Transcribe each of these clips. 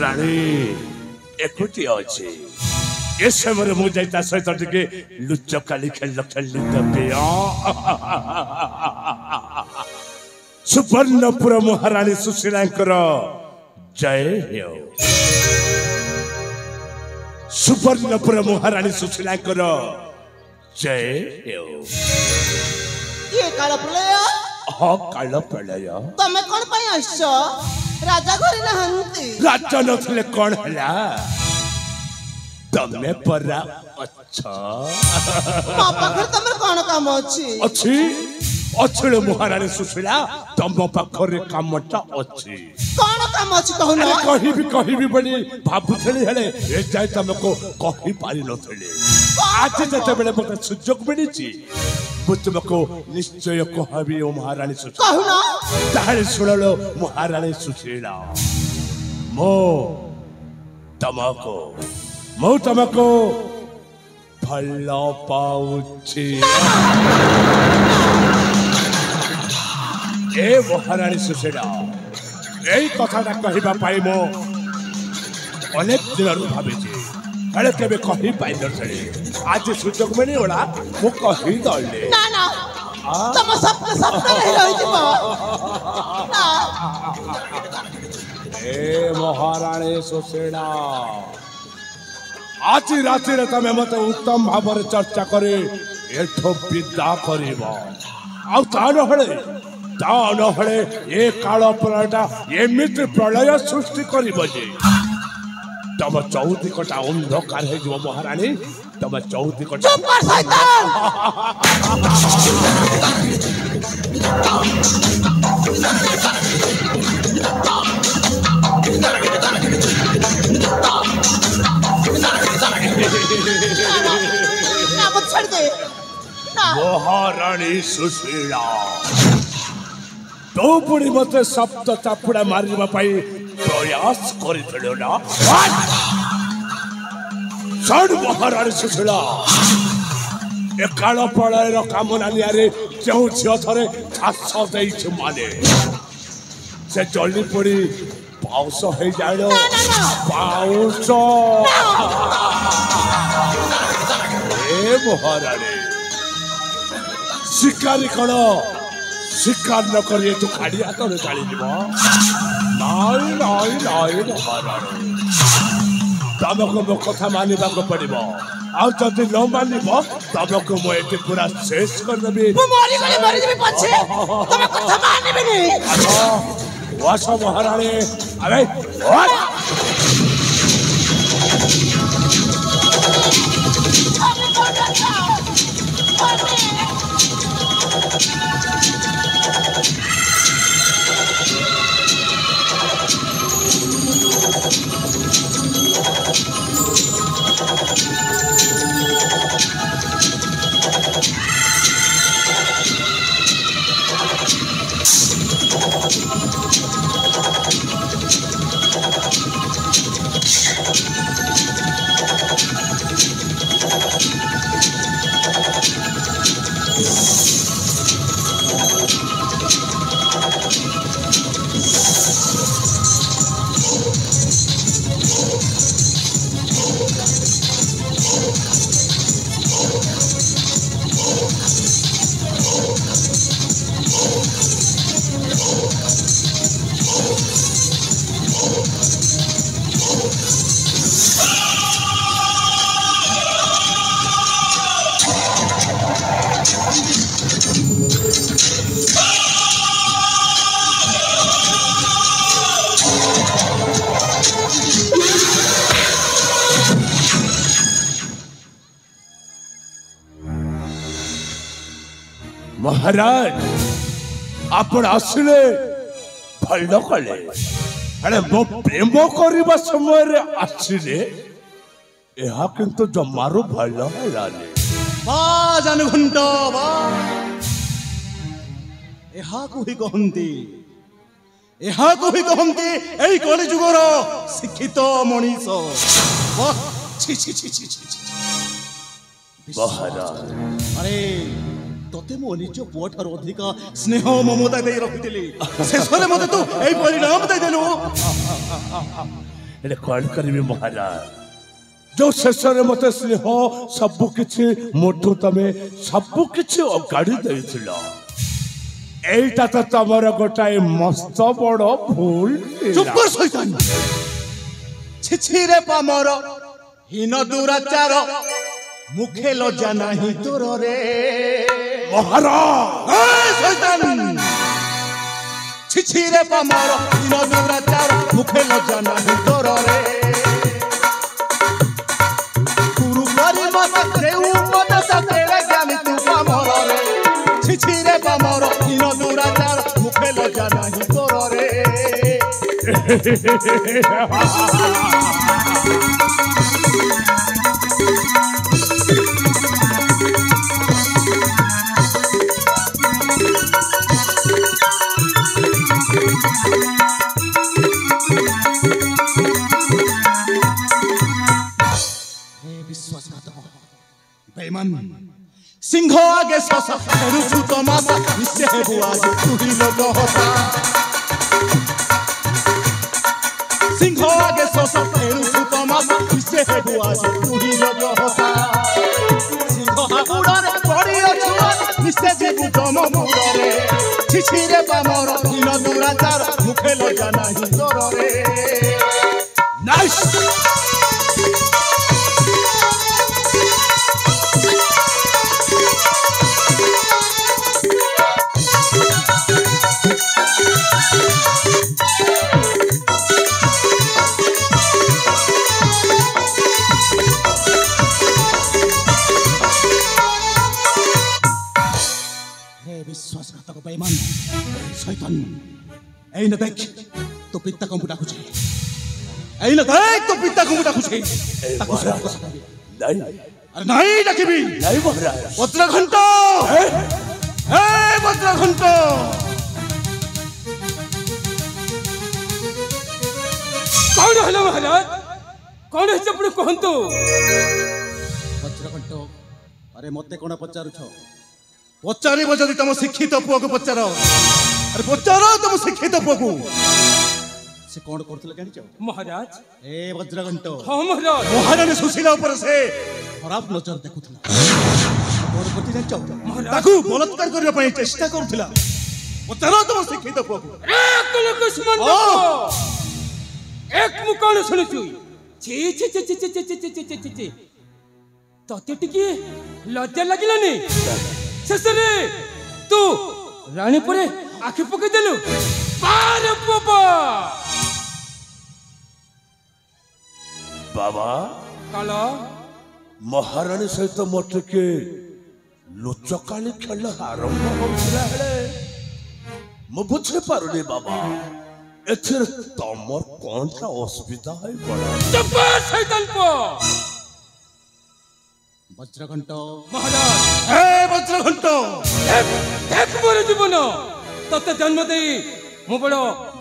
रानी एकुटी अच्छे ये समय मु जाता सहित टिके लुचकाली खेल खेली देबे सुवर्णपुर महारानी सुशीलांकर जय हो सुवर्णपुर महारानी सुशीलांकर जय हो ये काल प्रलय हाँ काल प्रलय तमे कोन पई आछो राजा घरे नहंती राजा नथले कोन हला तमे परा अच्छा मो पाखर तमर कोन काम अछि अच्छी अच्छे महारानी सुशीला तम पाखरे कामटा अच्छी कोन काम अछि कहू न कहि भी बनी भाबुथली हेले ए जाय तमको कहि पारि नथले आज जते बेले मते सुजोग मिलिछि मु तुमको निश्चय कहबी ओ महारानी सुशीला कहू न ताहे सुनलो महारानी सुशीला मो तमको भल्ला पाउछि ए महारानी सुशीला यही कथाटा कहवा पाई मो अनेक दिन भावी हेले केबे कहि पाई नथले आज सुजोग मिली ओला मु कहि दले ना ना तम सपन रहि जिवो ना ए महारानी सुशीला आज राति रे तमे मते उत्तम भाव चर्चा करे एठो विदा करिवो आ ता नहले ये काल प्रलयटा एमिति प्रलय सृष्टि करिवो जे तम चौदिकटा अंधकार हे जो महारानी तम चौदिकटा चुप कर शैतान ना मत छोड़ दे ना महारानी सुशीला तो पुणी मते सप्त चापुड़ा मारिबा पाई प्रयास करिथिलो ना सड महारानी सुशीला ए काल प्रलयर कामना नियारे जो झियो थरे खास देइछ माने से जल्दी पड़ी पाउस हे जाइलो पाउस ए महारानी शिकारी कण शिकार न करिए तू खाड़ी हाथ चाली जीव नाई महारानी तमको मो कथा मानिबा को पड़िबो आ जदि न मानिबो तमको मो एते पूरा शेष कर देबी मु मरि जेबी पछे तमे कथा मानिबे नै वास महारानी अबे वास महाराज आपण आसिले भल कले अरे मो प्रेम करबा समय रे आसिले एहा किंतु जमारो भल हलाले बा जानघंट बा एहा को ही कहंती एई कली जुगर शिक्षित मनीष छी छी छी छी छी महाराज अरे तोते मो निज पुओ ठार अधिक स्नेह ममता दे रखिथिली शेषरे मते तू एई परिणाम दे देलु एले कौन करिबे महाराज जो शेषरे मते स्नेह सब किछि मोठू तमे सब किछि अगाड़ी दैथिला एटा तो तमर गोटाए मस्त बड़ भूल चुप कर शैतान छिछि रे पामर हीन दुराचार मुखे लज्जा नाही तोर रे महाराज ए शैतान छिछि रे पामर हीन दुराचार मुखे लज्जा नाही तोर रे गुरु करी मत रे उपद सतेरे ज्ञानी तू पामर रे छिछि रे पामर हीन दुराचार मुखे लज्जा नाही तोर रे बेईमान सिंह आगे ससा रुचु तमाशा निश्चय है बुआ तू ही लोग होता सिंह आगे ससा रुचु तमाशा निश्चय है बुआ तू ही लोग होता सिंह हाबुड़े पड़ी अछुआ निश्चय जीवु तम मुड़े छिछि रे पामर हीन दुराचार मुखे लज्जा नाही तोर रे नाइस विश्वासघातक बेईमान शैतान ऐ न देख तो पिता को मुटा खुचे ऐ न देख तो पिता को मुटा खुचे नहीं अरे नहीं डकबी नहीं महाराज वज्रघंट ए वज्रघंट कौन हला महाराज कौन है चपड़ कहंतु वज्रघंट अरे मते कोन पचारु छ पचारी बजदी तम शिक्षित पुओ को पचार अरे पचार तम शिक्षित पुओ को से कोन करथले जानि छ महाराज ए वज्रघंट हां महाराज महारानी सुशीला ऊपर से खराब नजर देखुथला कोन करथि जानि छ ताकू बलात्कार करबा पई चेष्टा करथला पचार तम शिक्षित पुओ को एक दुश्मन एक मुकान सुनछु छी छी छी छी छी छी छी छी छी तते टिके लज्जा लागिलानी शेषरे तू रानी परे आखि पकई देलु पार बाबा बाबा काला महारानी सहित मोटे के लुचकाली खेल आरंभ होउला हेले मु बुझे पारुनी बाबा एथिर तमर कोनटा असुविधा है बड़ा चुप शैतान को वज्रघंट महाराज ए वज्रघंट देख मोर जीवन तते जन्म देई मु बड़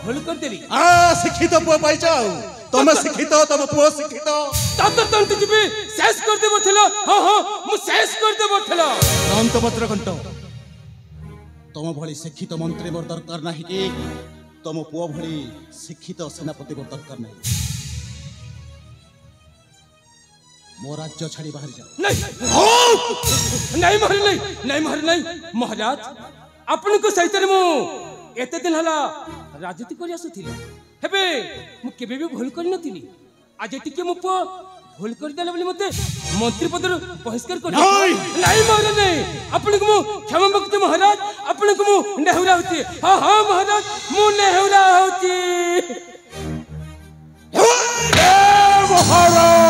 भूल कर देली आ शिक्षित पुओ पाई जाओ तमे शिक्षित तम पुओ शिक्षित तत तंत जीवी शेष कर दे बथला हां हां मु शेष कर दे बथला अंत वज्रघंट तम भली शिक्षित मंत्री मोर दरकार नाही कि तम पुओ भली शिक्षित सेनापति मोर दरकार नाही मो राज्य छाड़ी बाहर जाओ नहीं मार नहीं मार नहीं महाराज आपन को सहित मु एते दिन हला राजनीति करि आसुथिले हेबे मु केबे भी भूल करि नथिली आज टिके मु पो भूल कर देले बोली मते मंत्री पद बहिष्कार कर नहीं मार नहीं आपन को मु क्षमा मांगते महाराज आपन को मु नेहुरा होती हां हां महाराज मु नेहुरा होती महाराज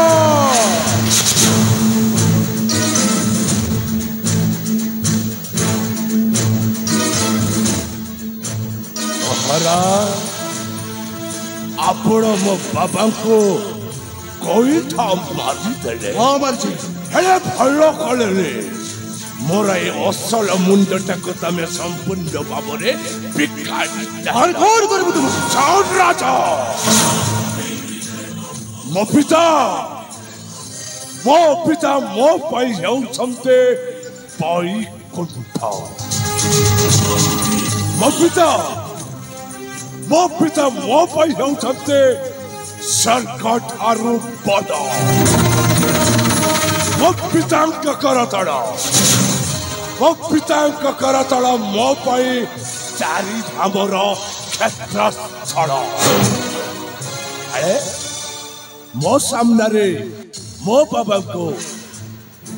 महाराज आपण मो बाबा को कोई था मारी देले हां मारछि हेले भलो कले मोर ए असल मुंडटा को तमे संपूर्ण भाबरे बिकाई और कौन करबु तुम साउंड राजा मो पिता मो पाई हेउ छमते पाई ବୈକୁଣ୍ଠ। ମୋ ପିତା ମୋ ପାଇଁ ହେଉଛନ୍ତି ସ୍ୱର୍ଗ ଠାରୁ ବଡ଼। ମୋ ପିତାଙ୍କ କରତଳ ମୋ ପାଇଁ ଚାରି ଧାମର କ୍ଷେତ୍ରସ୍ଥଳ। ମୋ ସାମ୍ନାରେ ମୋ ବାବାଙ୍କୁ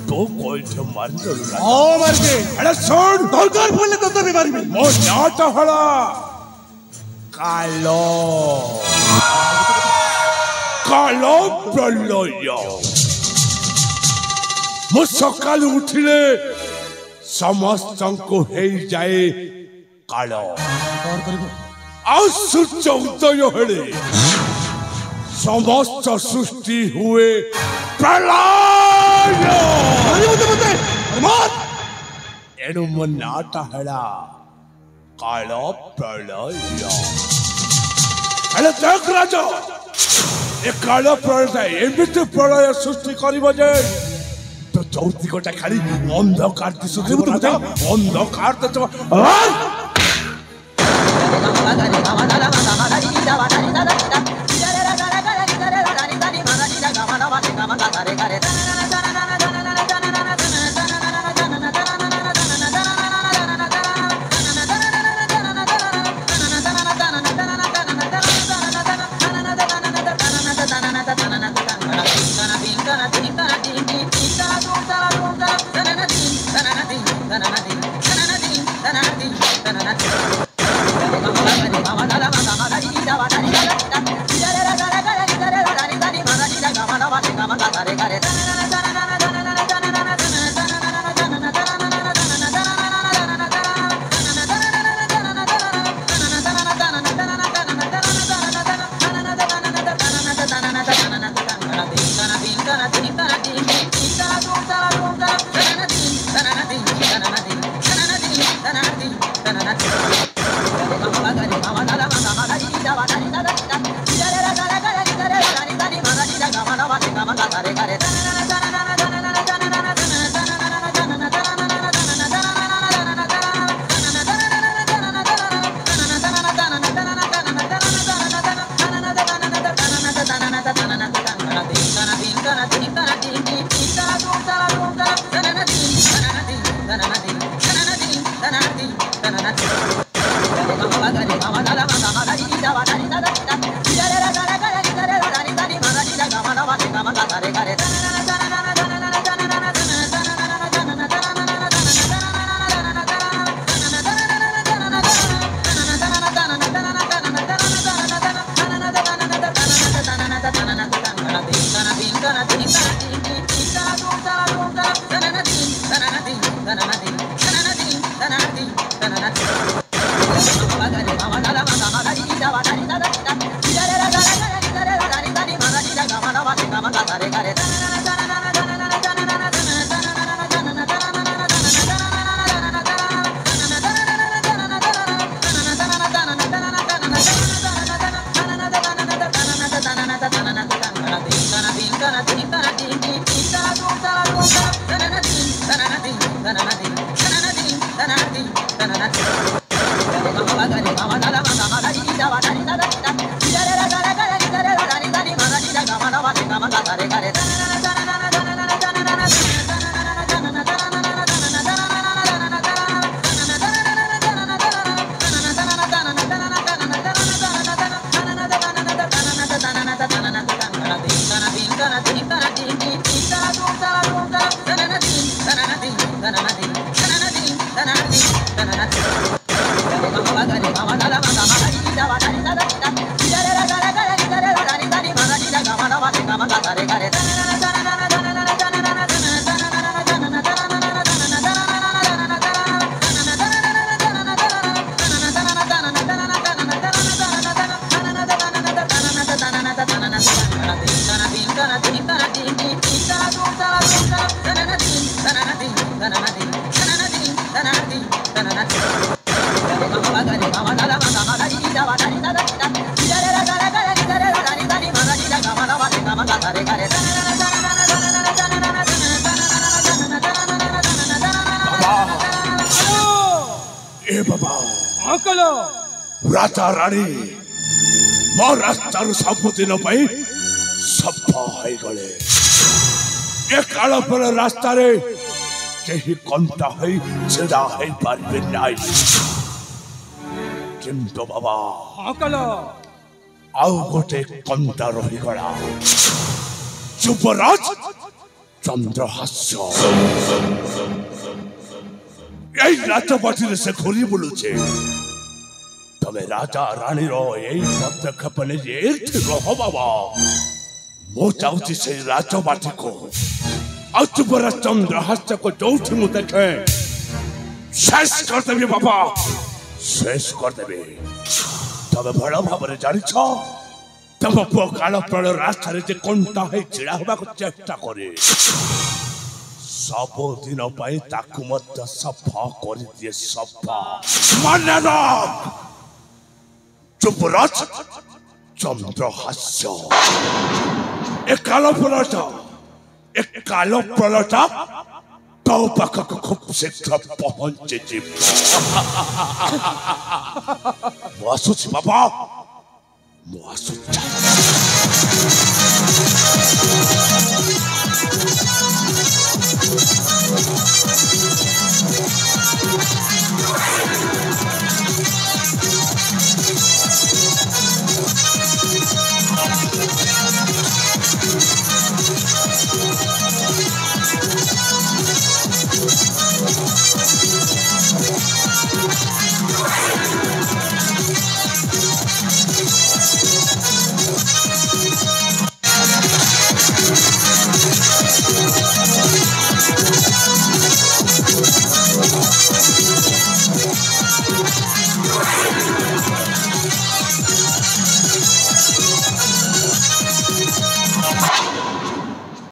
ତୁ କୋଇଠ ମାରିଦେଲୁ ନା? ହଁ ମାରିଦେ। ଆରେ ଶୁଣ, ଦରକାର ପଡ଼ିଲେ ତତେ ବି ମାରିବି। ମୋ ନାଁଟା ହେଲା କାଳ ପ୍ରଲୟ। ମୁଁ ସକାଳୁ ଉଠିଲେ ସମସ୍ତଙ୍କୁ ହେଇଯାଏ କାଳ, ଆଉ ସୂର୍ଯ୍ୟ ଉଦୟ ହେଲେ ସମସ୍ତ ସୃଷ୍ଟି ହୁଏ ପ୍ରଳୟ। ଏଣୁ ମୋ ନାଁଟା ହେଲା କାଳ ପ୍ରଳୟ। ହେଲେ ଦେଖ ରାଜା, ଏ କାଳ ପ୍ରଳୟ ଏମିତି ପ୍ରଳୟ ସୃଷ୍ଟି କରିବ ଯେ তো চৌদিকটা খালি অন্ধকার দিশুথিব রাজা, অন্ধকার দিশুথিব। Mama, बाबा अकल राजा रानी मो रास्तार सबुदिन पाई सफा हो गले ए काल पर रास्ता रे केही कंटा होई छेड़ा होई पारबे नाई किंतु बाबा अकल आउ गोटे कंटा रही गला युवराज चंद्रहास्य यही राजबाटी से घूरी बुलुचे तमे राजा रानी रो यही पदक्षेप ने रहो बाबा मो चाहूची से राजबाटी को युवराज चंद्रहास्य को जोठी मु देखे शेष कर देबी बाबा शेष कर देबी तमे भल भाव जानी तम पुओ काल प्रलय रास्ता जे कंटा है छिड़ा होबा को चेष्टा करे सब दिन पाई ताकु मत सफा कर दिए सफा माने राख युवराज चंद्रहास्य एक काल प्रलय तो पाख को खूब शीघ्र पहुंचे जी वासुच बाबा वासुच